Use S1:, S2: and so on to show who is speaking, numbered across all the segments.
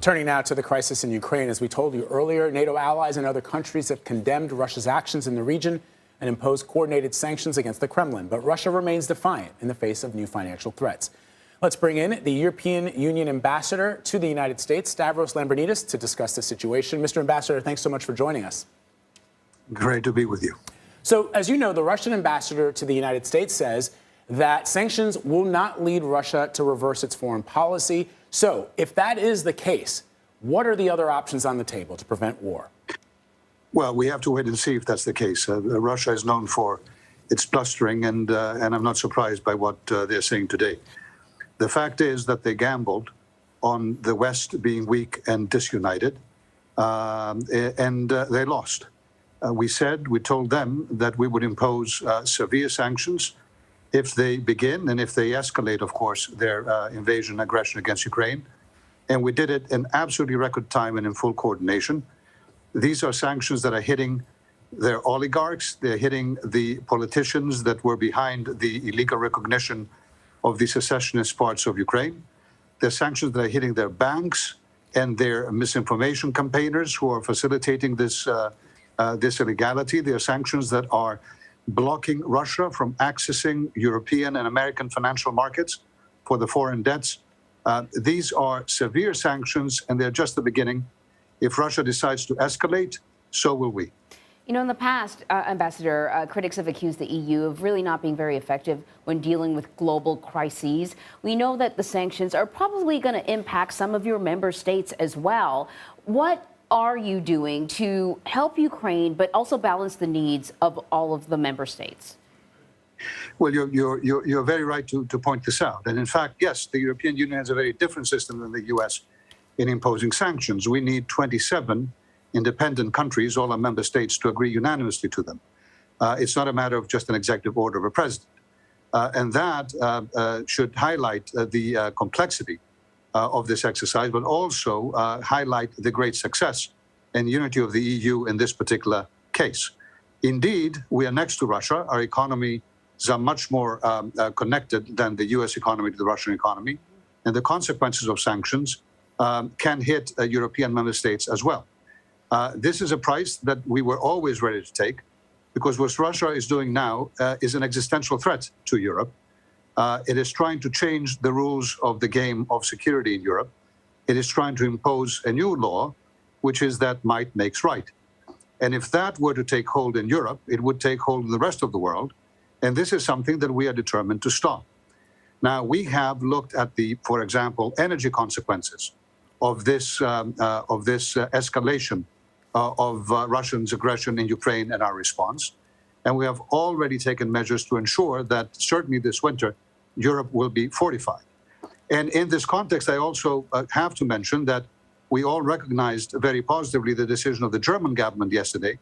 S1: Turning now to the crisis in Ukraine, as we told you earlier, NATO allies and other countries have condemned Russia's actions in the region and imposed coordinated sanctions against the Kremlin. But Russia remains defiant in the face of new financial threats. Let's bring in the European Union ambassador to the United States, Stavros Lambrinidis, to discuss the situation. Mr. Ambassador, thanks so much for joining us.
S2: Great to be with you.
S1: So, as you know, the Russian ambassador to the United States says that sanctions will not lead Russia to reverse its foreign policy. So, if that is the case, what are the other options on the table to prevent war?
S2: Well, we have to wait and see if that's the case. Russia is known for its blustering, and I'm not surprised by what they're saying today. The fact is that they gambled on the West being weak and disunited, and they lost. We told them that we would impose severe sanctions if they begin and if they escalate, of course, their invasion aggression against Ukraine. And we did it in absolutely record time and in full coordination. These are sanctions that are hitting their oligarchs. They're hitting the politicians that were behind the illegal recognition of the secessionist parts of Ukraine. They're sanctions that are hitting their banks and their misinformation campaigners who are facilitating this illegality. They are sanctions that are blocking Russia from accessing European and American financial markets for the foreign debts. These are severe sanctions, and they're just the beginning. If Russia decides to escalate, so will we.
S3: You know, in the past, Ambassador, critics have accused the EU of really not being very effective when dealing with global crises. We know that the sanctions are probably going to impact some of your member states as well. What are you doing to help Ukraine, but also balance the needs of all of the member states?
S2: Well, you're very right to point this out. And in fact, yes, the European Union has a very different system than the U.S. in imposing sanctions. We need 27 independent countries, all our member states, to agree unanimously to them. It's not a matter of just an executive order of a president. And that should highlight the complexity of this exercise, but also highlight the great success and unity of the EU in this particular case. Indeed, we are next to Russia. Our economies are much more connected than the U.S. economy to the Russian economy. And the consequences of sanctions can hit European member states as well. This is a price that we were always ready to take, because what Russia is doing now is an existential threat to Europe. It is trying to change the rules of the game of security in Europe. It is trying to impose a new law, which is that might makes right. And if that were to take hold in Europe, it would take hold in the rest of the world. And this is something that we are determined to stop. Now, we have looked at the, for example, energy consequences of this escalation of Russia's aggression in Ukraine and our response. And we have already taken measures to ensure that certainly this winter, Europe will be fortified. And in this context, I also have to mention that we all recognized very positively the decision of the German government yesterday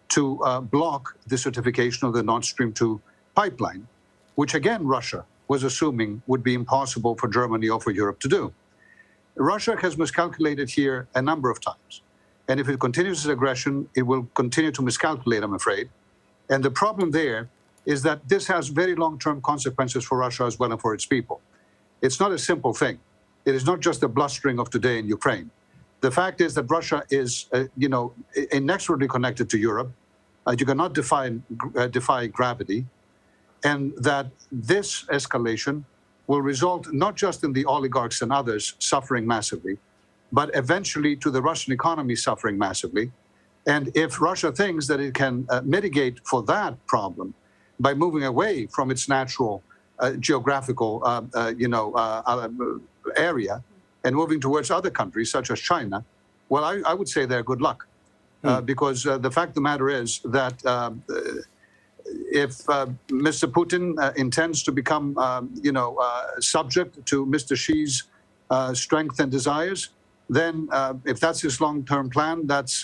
S2: to block the certification of the Nord Stream 2 pipeline, which again, Russia was assuming would be impossible for Germany or for Europe to do. Russia has miscalculated here a number of times. And if it continues its aggression, it will continue to miscalculate, I'm afraid. And the problem there is that this has very long-term consequences for Russia as well and for its people. It's not a simple thing. It is not just the blustering of today in Ukraine. The fact is that Russia is, inexorably connected to Europe. You cannot defy gravity. And that this escalation will result not just in the oligarchs and others suffering massively, but eventually to the Russian economy suffering massively. And if Russia thinks that it can mitigate for that problem by moving away from its natural geographical area and moving towards other countries such as China, well, I would say they're good luck. Because the fact of the matter is that if Mr. Putin intends to become, subject to Mr. Xi's strength and desires, then if that's his long-term plan, that's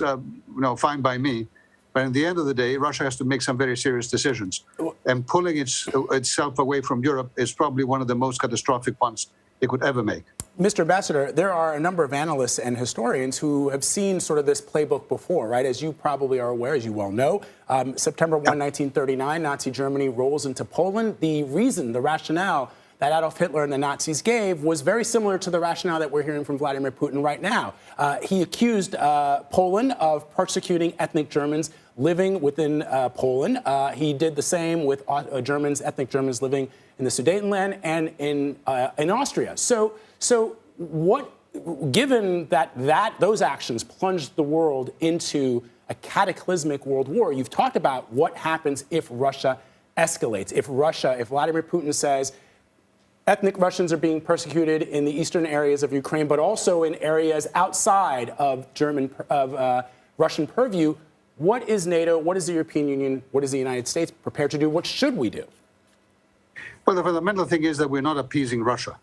S2: fine by me. But at the end of the day, Russia has to make some very serious decisions. And pulling itself away from Europe is probably one of the most catastrophic ones it could ever make.
S1: Mr. Ambassador, there are a number of analysts and historians who have seen sort of this playbook before, right? As you probably are aware, as you well know, September 1, 1939, Nazi Germany rolls into Poland. The reason, the rationale that Adolf Hitler and the Nazis gave was very similar to the rationale that we're hearing from Vladimir Putin right now. He accused Poland of persecuting ethnic Germans living within Poland. He did the same with ethnic Germans living in the Sudetenland and in Austria. So what, given that those actions plunged the world into a cataclysmic world war, you've talked about what happens if Russia escalates, if Vladimir Putin says ethnic Russians are being persecuted in the eastern areas of Ukraine, but also in areas outside of Russian purview. What is NATO? What is the European Union? What is the United States prepared to do? What should we do?
S2: Well, the fundamental thing is that we're not appeasing Russia.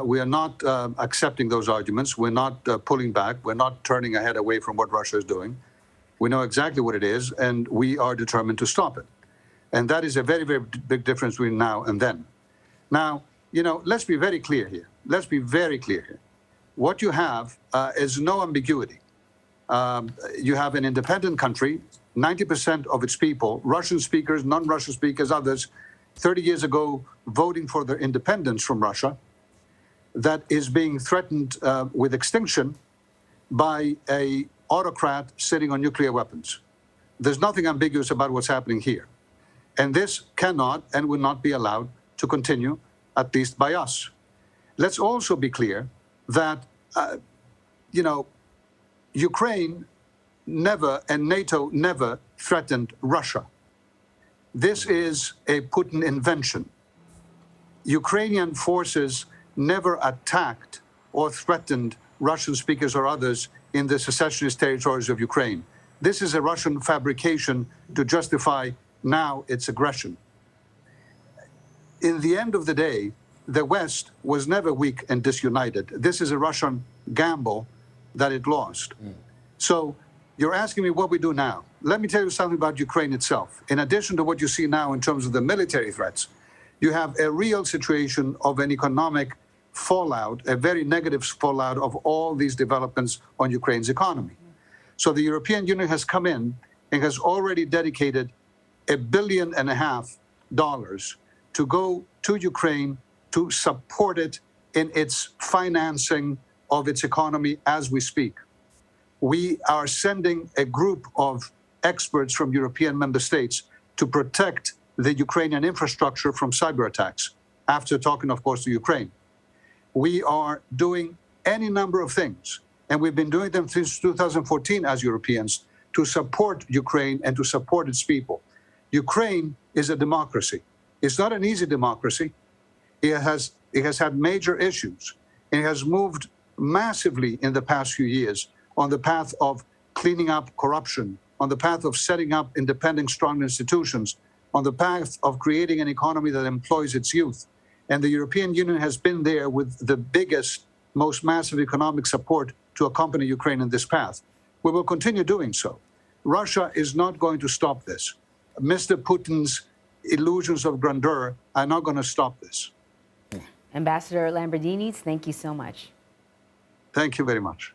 S2: We are not accepting those arguments. We're not pulling back. We're not turning our head away from what Russia is doing. We know exactly what it is, and we are determined to stop it. And that is a very, very big difference between now and then. Now, let's be very clear here. Let's be very clear here. What you have is no ambiguity. You have an independent country, 90% of its people, Russian speakers, non-Russian speakers, others, 30 years ago voting for their independence from Russia, that is being threatened with extinction by an autocrat sitting on nuclear weapons. There's nothing ambiguous about what's happening here. And this cannot and will not be allowed to continue, at least by us. Let's also be clear that, Ukraine never and NATO never threatened Russia. This is a Putin invention. Ukrainian forces never attacked or threatened Russian speakers or others in the secessionist territories of Ukraine. This is a Russian fabrication to justify now its aggression. In the end of the day, the West was never weak and disunited. This is a Russian gamble that it lost. So you're asking me what we do now. Let me tell you something about Ukraine itself. In addition to what you see now in terms of the military threats, you have a real situation of an economic fallout, a very negative fallout of all these developments on Ukraine's economy. So the European Union has come in and has already dedicated $1.5 billion to go to Ukraine to support it in its financing of its economy as we speak. We are sending a group of experts from European member states to protect the Ukrainian infrastructure from cyber attacks, after talking, of course, to Ukraine. We are doing any number of things, and we've been doing them since 2014 as Europeans, to support Ukraine and to support its people. Ukraine is a democracy. It's not an easy democracy. It has had major issues. It has moved massively in the past few years on the path of cleaning up corruption, on the path of setting up independent, strong institutions, on the path of creating an economy that employs its youth. And the European Union has been there with the biggest, most massive economic support to accompany Ukraine in this path. We will continue doing so. Russia is not going to stop this. Mr. Putin's illusions of grandeur are not going to stop this.
S3: Ambassador Lambrinidis, thank you so much.
S2: Thank you very much.